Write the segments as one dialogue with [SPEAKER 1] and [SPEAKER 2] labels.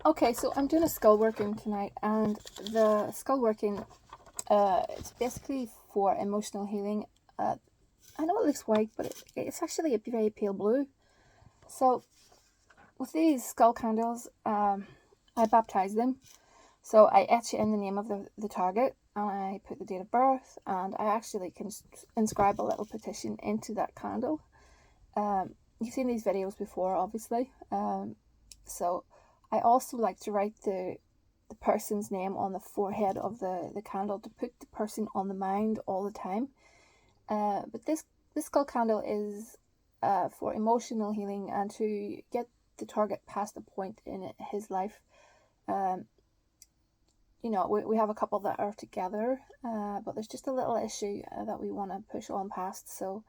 [SPEAKER 1] Okay, so I'm doing a skull working tonight, and the skull working, it's basically for emotional healing. Uh, I know it looks white, but it's actually a very pale blue. So with these skull candles, I baptize them. So I etch in the name of the target, and I put the date of birth, and I actually can inscribe a little petition into that candle. You've seen these videos before, obviously. So I also like to write the person's name on the forehead of the candle to put the person on the mind all the time. But this skull candle is for emotional healing and to get the target past a point in his life. Um, we have a couple that are together, but there's just a little issue that we want to push on past. So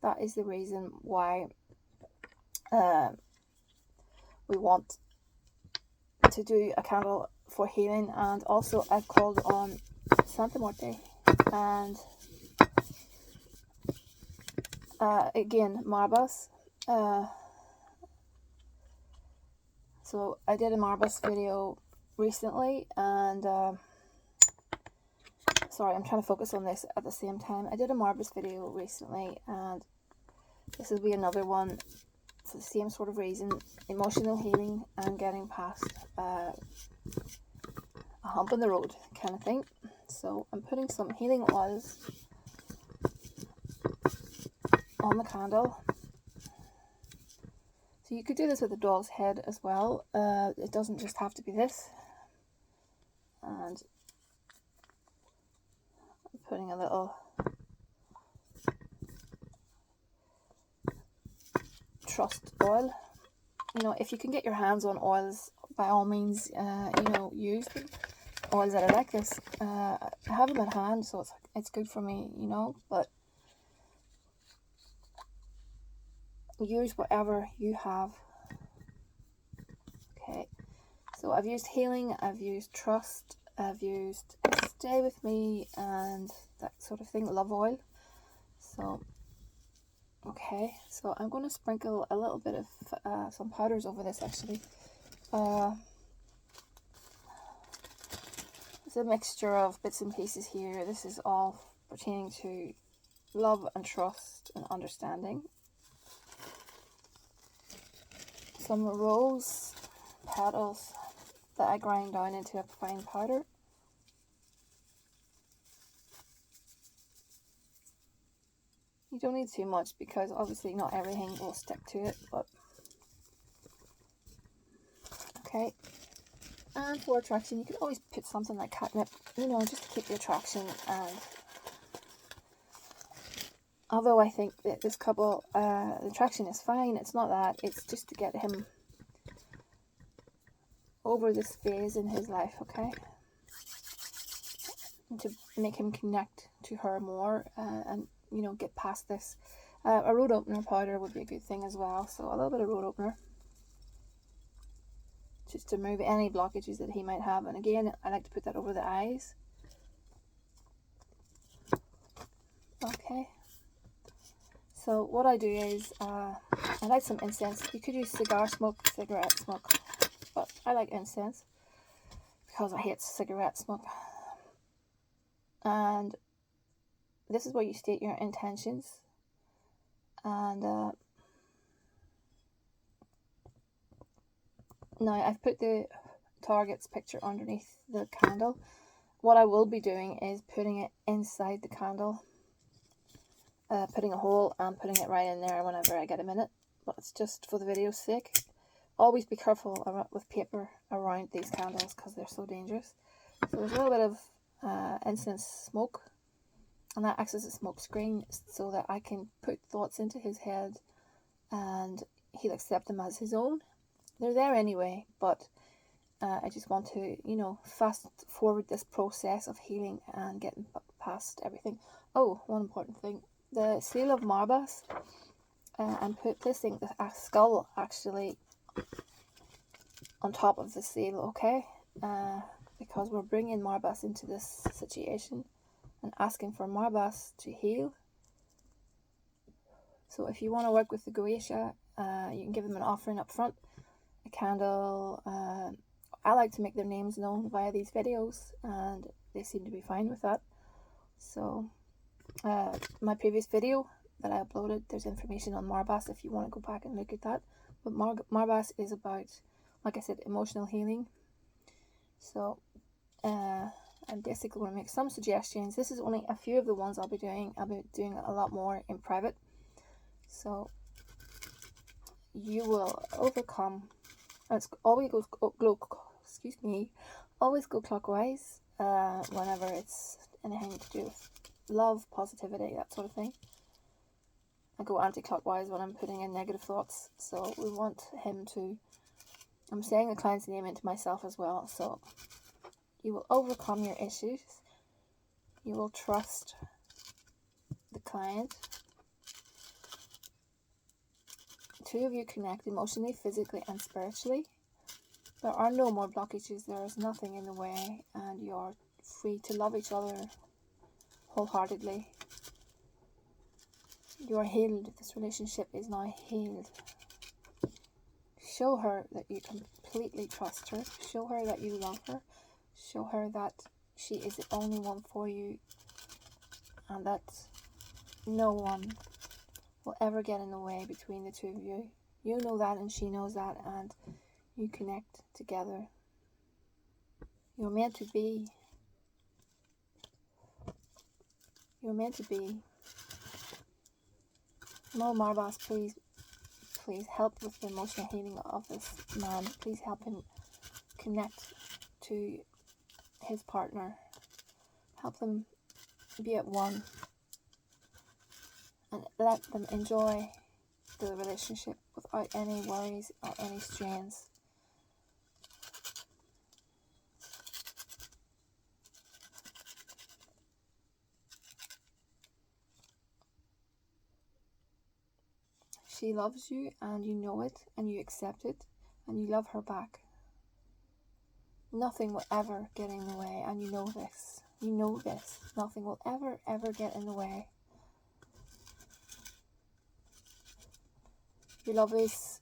[SPEAKER 1] that is the reason why uh, we want to do a candle for healing. And also I've called on Santa Morte and again Marbas. So I did a Marbas video recently, and sorry, I'm trying to focus on this at the same time. I did a Marbas video recently, and this will be another one for the same sort of reason: emotional healing and getting past a hump in the road kind of thing. So I'm putting some healing oils on the candle. So you could do this with a dog's head as well. It doesn't just have to be this. And I'm putting a little trust oil. If you can get your hands on oils, by all means, use them. Oils that are like this. I have them at hand, so it's good for me, but use whatever you have. Okay, so I've used healing, I've used trust, I've used stay with me, and that sort of thing, love oil. So okay, so I'm going to sprinkle a little bit of some powders over this actually. It's a mixture of bits and pieces here. This is all pertaining to love and trust and understanding. Some rose petals that I grind down into a fine powder. You don't need too much because obviously not everything will stick to it, but okay. And for attraction, you could always put something like catnip, just to keep the attraction. And although I think that this couple, the attraction is fine, it's not that, it's just to get him over this phase in his life, okay? And to make him connect to her more and, get past this. A road opener powder would be a good thing as well, so a little bit of road opener. Just to remove any blockages that he might have. And again, I like to put that over the eyes. Okay. So what I do is, I like some incense. You could use cigar smoke, cigarette smoke, but I like incense because I hate cigarette smoke. And this is where you state your intentions. And now I've put the target's picture underneath the candle. What I will be doing is putting it inside the candle. Putting a hole and putting it right in there whenever I get a minute, but it's just for the video's sake. Always be careful with paper around these candles because they're so dangerous. So there's a little bit of incense smoke, and that acts as a smoke screen so that I can put thoughts into his head and he'll accept them as his own. They're there anyway, but I just want to, fast forward this process of healing and getting past everything. Oh, one important thing. The seal of Marbas, I'm placing a skull actually on top of the seal, okay? Because we're bringing Marbas into this situation and asking for Marbas to heal. So if you want to work with the Goetia, you can give them an offering up front, a candle, I like to make their names known via these videos, and they seem to be fine with that. So my previous video that I uploaded, there's information on Marbas if you want to go back and look at that. But Marbas is about, like I said, emotional healing. So I'm basically going to make some suggestions. This is only a few of the ones I'll be doing. I'll be doing a lot more in private. So you will overcome. It's always always go clockwise whenever it's anything to do with love, positivity, that sort of thing. I go anti-clockwise when I'm putting in negative thoughts. So we want him to, I'm saying the client's name into myself as well. So you will overcome your issues. You will trust the client. Two of you connect emotionally, physically, and spiritually. There are no more blockages. There is nothing in the way, and you're free to love each other wholeheartedly. You are healed. This relationship is now healed. Show her that you completely trust her. Show her that you love her. Show her that she is the only one for you, and that no one will ever get in the way between the two of you. You know that, and she knows that, and you connect together. You're meant to be. You're meant to be. Mo Marbas, please help with the emotional healing of this man. Please help him connect to his partner. Help them be at one, and let them enjoy the relationship without any worries or any strains. She loves you, and you know it, and you accept it, and you love her back. Nothing will ever get in the way, and you know this. You know this. Nothing will ever get in the way. Your love is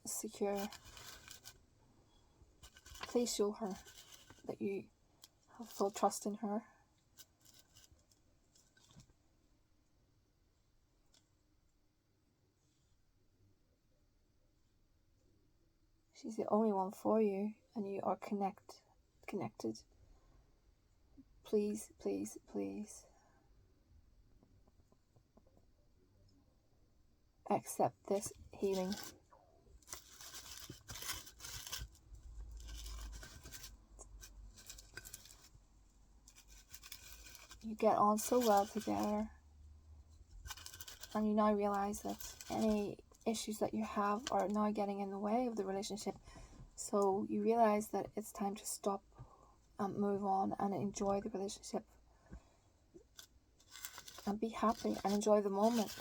[SPEAKER 1] secure. Please show her that you have full trust in her. She's the only one for you, and you are connected. Please, please, please accept this healing. You get on so well together, and you now realize that any issues that you have are now getting in the way of the relationship. So you realize that it's time to stop and move on and enjoy the relationship and be happy and enjoy the moment.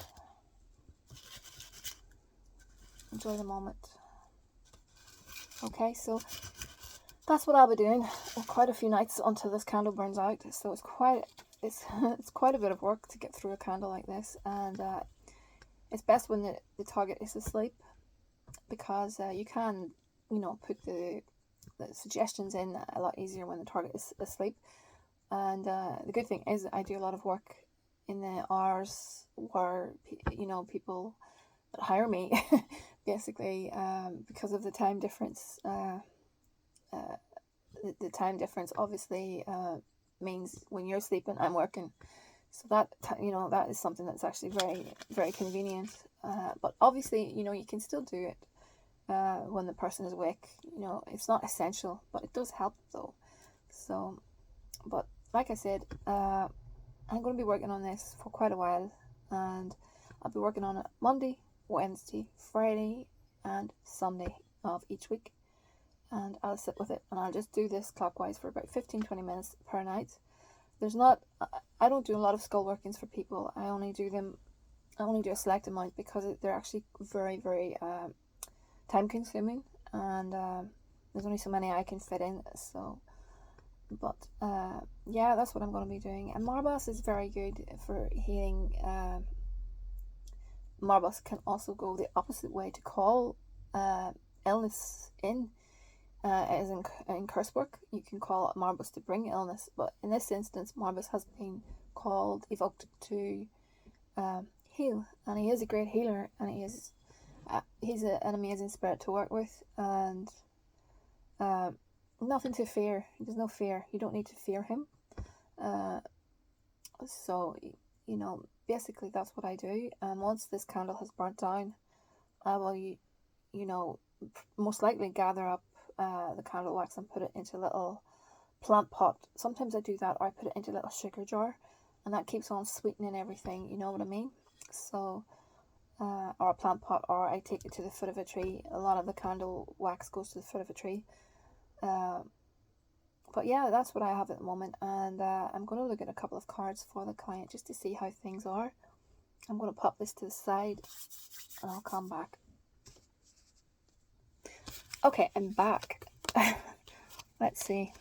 [SPEAKER 1] Enjoy the moment. Okay, so that's what I'll be doing quite a few nights until this candle burns out. So it's quite a bit of work to get through a candle like this, and it's best when the target is asleep, because you can, put the suggestions in a lot easier when the target is asleep. And the good thing is I do a lot of work in the hours where people that hire me basically, because of the time difference. The time difference obviously means when you're sleeping, I'm working. So that that is something that's actually very, very convenient. But obviously, you can still do it when the person is awake. It's not essential, but it does help though. So, but like I said, I'm going to be working on this for quite a while, and I'll be working on it Monday, Wednesday, Friday, and Sunday of each week. And I'll sit with it, and I'll just do this clockwise for about 15-20 minutes per night. I don't do a lot of skull workings for people. I only do a select amount, because they're actually very, very time consuming, and there's only so many I can fit in. So, but yeah, that's what I'm going to be doing. And Marbas is very good for healing. Marbas can also go the opposite way to call illness in. is in curse work. You can call it Marbas to bring illness, but in this instance, Marbas has been evoked to heal, and he is a great healer, and he's an amazing spirit to work with, and nothing to fear. There's no fear. You don't need to fear him. So, basically that's what I do. And once this candle has burnt down, I will, most likely gather up the candle wax and put it into a little plant pot. Sometimes I do that, or I put it into a little sugar jar, and that keeps on sweetening everything, you know what I mean? So, or a plant pot, or I take it to the foot of a tree. A lot of the candle wax goes to the foot of a tree. But yeah, that's what I have at the moment, and I'm going to look at a couple of cards for the client just to see how things are. I'm going to pop this to the side, and I'll come back. Okay, I'm back. Let's see.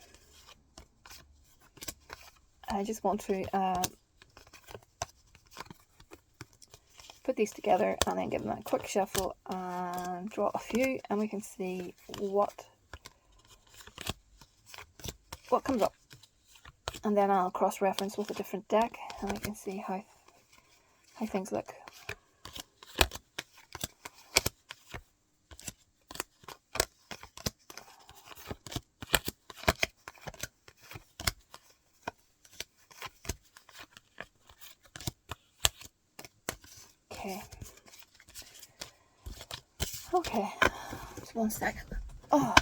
[SPEAKER 1] I just want to put these together and then give them a quick shuffle and draw a few, and we can see what comes up. And then I'll cross-reference with a different deck, and we can see how things look. Okay, just 1 second. Oh.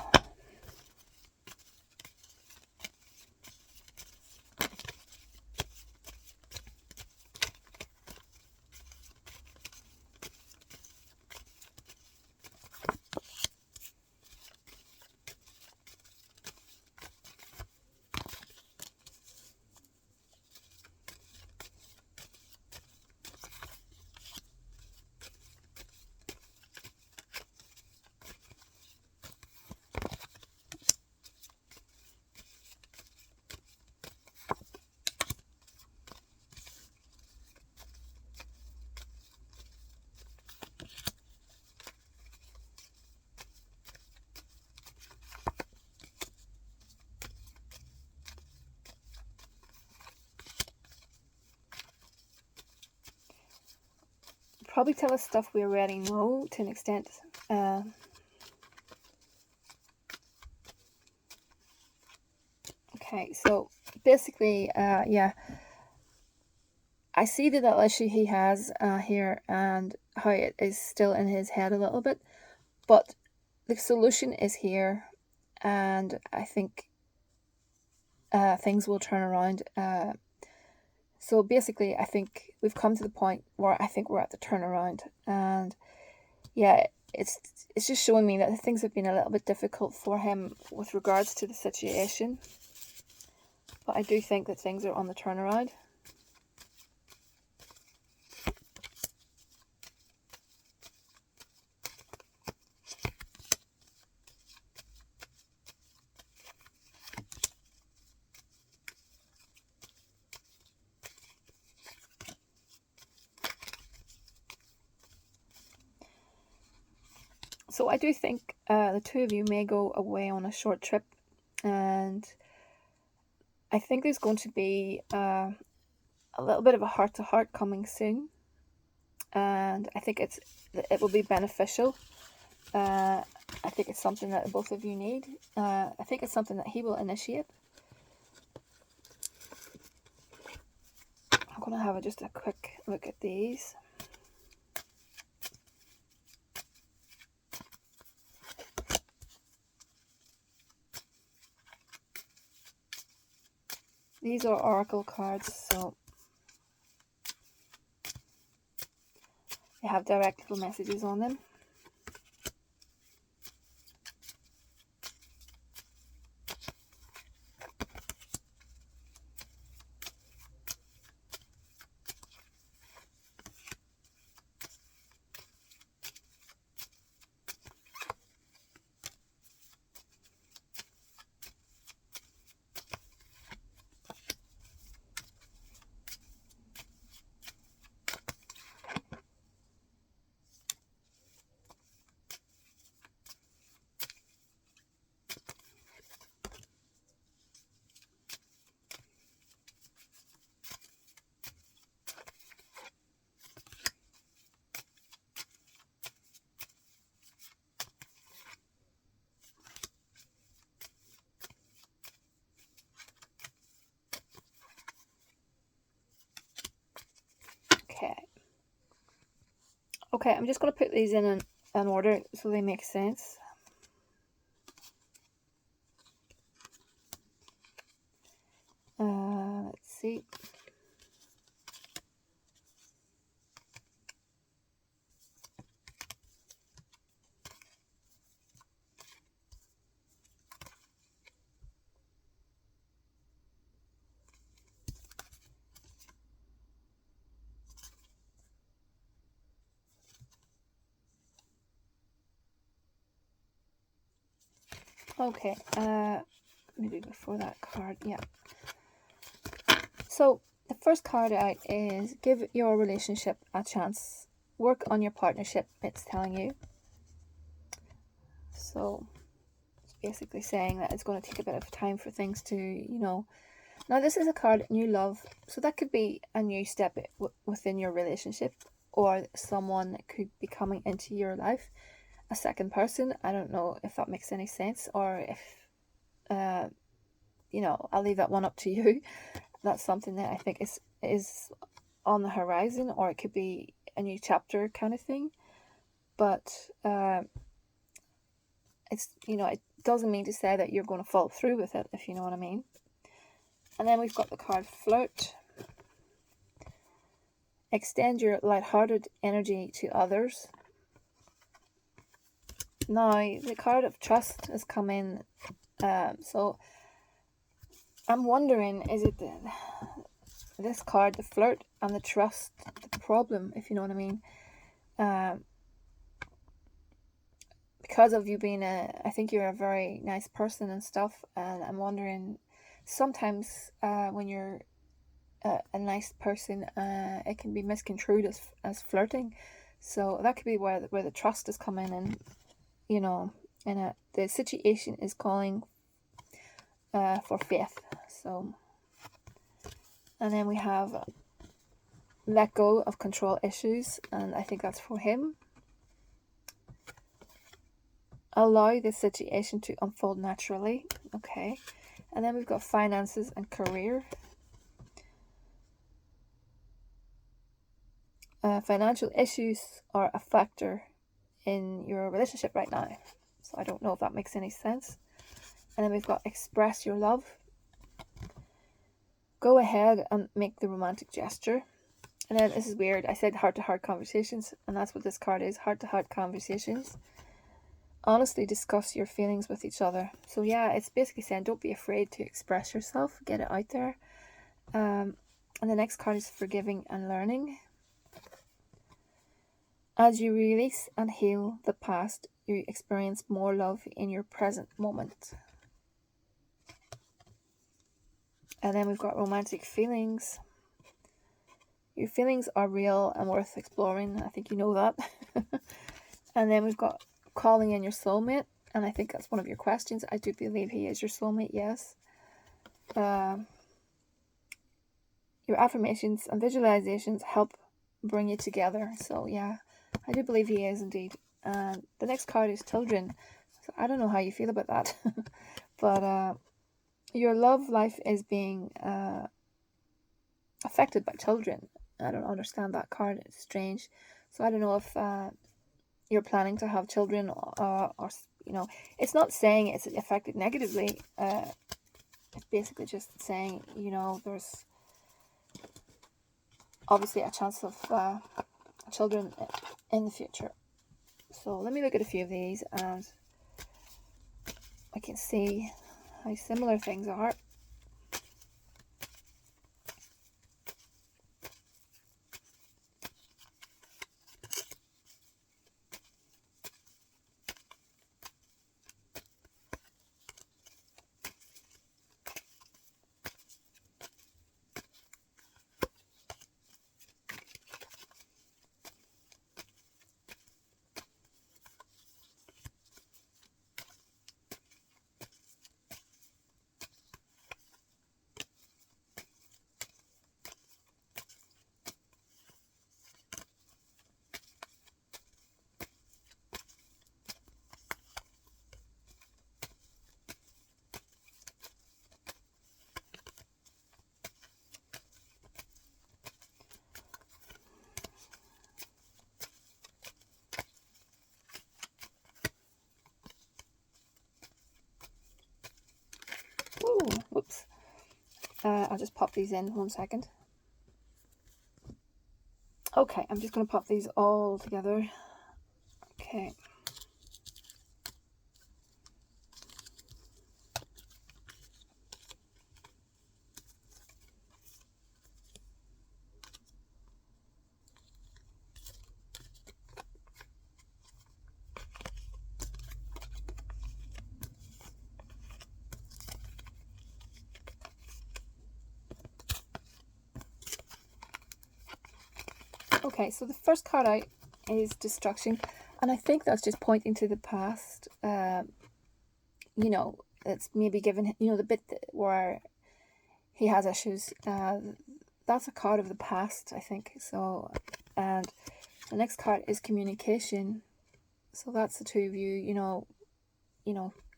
[SPEAKER 1] Probably tell us stuff we already know to an extent. Okay, so basically, yeah, I see the little issue he has here and how it is still in his head a little bit, but the solution is here, and I think things will turn around. So basically, I think we've come to the point where I think we're at the turnaround, and yeah, it's just showing me that things have been a little bit difficult for him with regards to the situation, but I do think that things are on the turnaround. So I do think the two of you may go away on a short trip, and I think there's going to be a little bit of a heart-to-heart coming soon, and I think it will be beneficial. I think it's something that both of you need. I think it's something that he will initiate. I'm going to have just a quick look at these. These are oracle cards, so they have direct little messages on them. Okay, I'm just going to put these in an order so they make sense. Let's see. Okay, maybe before that card, yeah. So the first card out is give your relationship a chance. Work on your partnership, it's telling you. So it's basically saying that it's going to take a bit of time for things to, Now this is a card, new love. So that could be a new step within your relationship, or someone that could be coming into your life, a second person. I don't know if that makes any sense, or if, I'll leave that one up to you. That's something that I think is on the horizon, or it could be a new chapter kind of thing. But it doesn't mean to say that you're going to follow through with it, if you know what I mean. And then we've got the card flirt. Extend your lighthearted energy to others. Now the card of trust has come in, so I'm wondering, is it this card, the flirt and the trust, the problem, if you know what I mean? Because of you being I think you're a very nice person and stuff, and I'm wondering, sometimes when you're a nice person, it can be misconstrued as flirting. So that could be where the trust is coming in, and the situation is calling for faith. So, and then we have let go of control issues, and I think that's for him. Allow the situation to unfold naturally. Okay. And then we've got finances and career. Financial issues are a factor in your relationship right now. So I don't know if that makes any sense. And then we've got express your love. Go ahead and make the romantic gesture. And then this is weird. I said heart-to-heart conversations, and that's what this card is, heart-to-heart conversations. Honestly discuss your feelings with each other. So yeah, it's basically saying don't be afraid to express yourself, get it out there. And the next card is forgiving and learning. As you release and heal the past, you experience more love in your present moment. And then we've got romantic feelings. Your feelings are real and worth exploring. I think you know that. And then we've got calling in your soulmate. And I think that's one of your questions. I do believe he is your soulmate, yes. Your affirmations and visualizations help bring you together. So yeah, I do believe he is indeed. And the next card is children. So I don't know how you feel about that. But your love life is being affected by children. I don't understand that card. It's strange. So I don't know if you're planning to have children, or it's not saying it's affected negatively. It's basically just saying, there's obviously a chance of children in the future. So let me look at a few of these, and I can see how similar things are. whoops. I'll just pop these in 1 second. Okay, I'm just going to pop these all together. Okay. Okay, so the first card out is destruction, and I think that's just pointing to the past. You know, it's maybe given, you know, the bit where he has issues. That's a card of the past, I think. So, and the next card is communication. So that's the two of you, you know,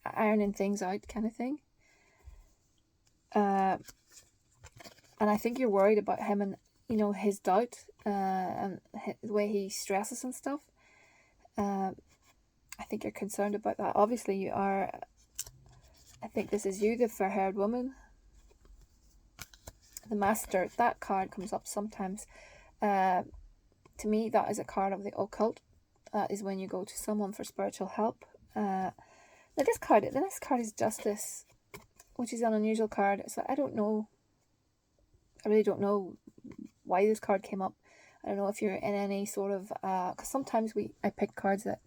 [SPEAKER 1] ironing things out, kind of thing. And I think you're worried about him and, you know, his doubt, and the way he stresses and stuff. I think you're concerned about that. Obviously, you are. I think this is you, the fair-haired woman. The Master, that card comes up sometimes. To me, that is a card of the occult. That is when you go to someone for spiritual help. Now the next card is Justice, which is an unusual card. So I really don't know why this card came up. I don't know if you're in any sort of, because sometimes I pick cards that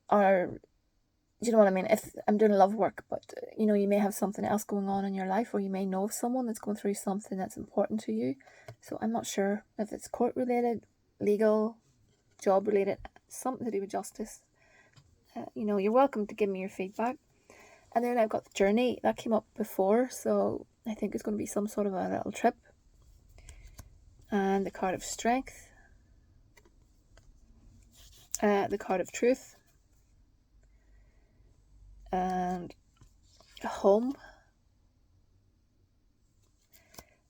[SPEAKER 1] are, do you know what I mean? If I'm doing love work, but you know, you may have something else going on in your life, or you may know of someone that's going through something that's important to you. So I'm not sure if it's court related, legal, job related, something to do with justice. You know, you're welcome to give me your feedback. And then I've got the Journey that came up before, so I think it's going to be some sort of a little trip. And the card of Strength, the card of Truth, and Home.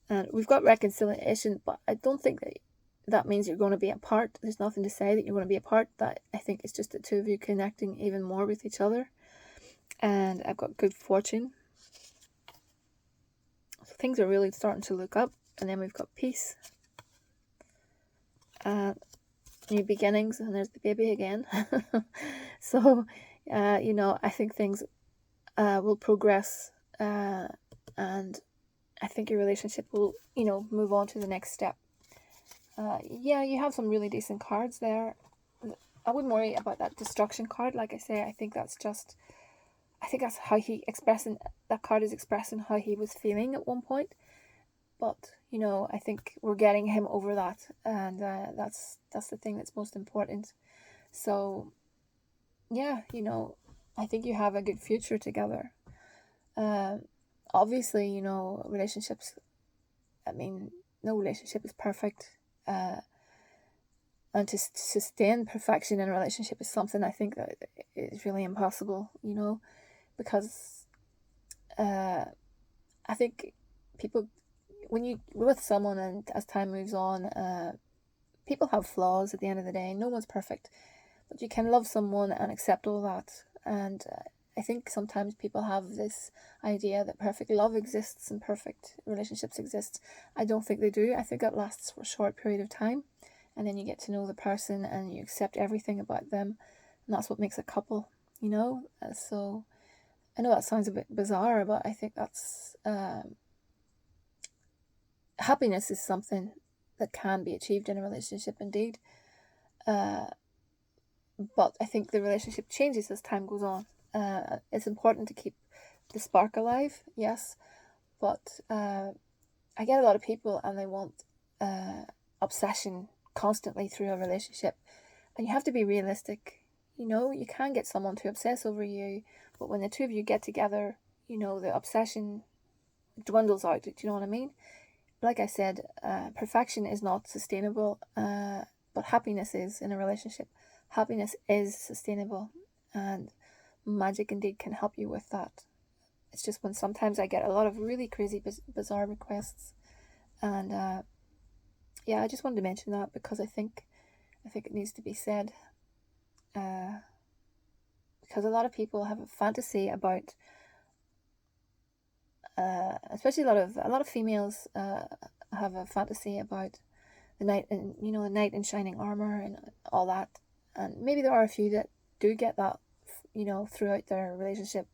[SPEAKER 1] And we've got Reconciliation, but I don't think that means you're going to be apart. There's nothing to say that you're going to be apart. That I think it's just the two of you connecting even more with each other. And I've got Good Fortune. So things are really starting to look up. And then we've got Peace. New Beginnings, and there's the baby again. So, you know, I think things will progress, and I think your relationship will, you know, move on to the next step. Yeah, you have some really decent cards there. I wouldn't worry about that destruction card. Like I say, I think that's how that card is expressing how he was feeling at one point. But, you know, I think we're getting him over that, and that's the thing that's most important. So, yeah, you know, I think you have a good future together. Obviously, you know, relationships, I mean, no relationship is perfect. And to sustain perfection in a relationship is something I think that is really impossible, you know, because I think people, when you're with someone and as time moves on, people have flaws at the end of the day. No one's perfect, but you can love someone and accept all that. And I think sometimes people have this idea that perfect love exists and perfect relationships exist. I don't think they do. I think it lasts for a short period of time, and then you get to know the person and you accept everything about them, and that's what makes a couple, you know. So I know that sounds a bit bizarre, but I think that's happiness is something that can be achieved in a relationship indeed. But I think the relationship changes as time goes on. It's important to keep the spark alive, yes, but I get a lot of people and they want obsession constantly through a relationship, and you have to be realistic. You know, you can get someone to obsess over you, but when the two of you get together, you know, the obsession dwindles out. Do you know what I mean? Like I said, perfection is not sustainable, but happiness is in a relationship. Happiness is sustainable, and magic indeed can help you with that. It's just when sometimes I get a lot of really crazy, bizarre requests, and yeah, I just wanted to mention that because I think it needs to be said. Because a lot of people have a fantasy about especially a lot of females have a fantasy about the knight and the knight in shining armor and all that, and maybe there are a few that do get that throughout their relationship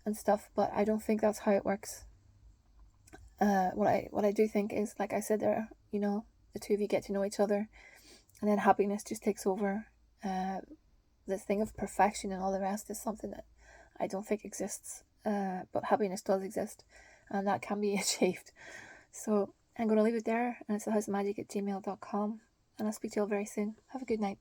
[SPEAKER 1] and stuff, but I don't think that's how it works. What I do think is, like I said there, the two of you get to know each other, and then happiness just takes over. This thing of perfection and all the rest is something that I don't think exists, but happiness does exist, and that can be achieved. So I'm going to leave it there, and it's thehouseofmagic@gmail.com, and I'll speak to you all very soon. Have a good night.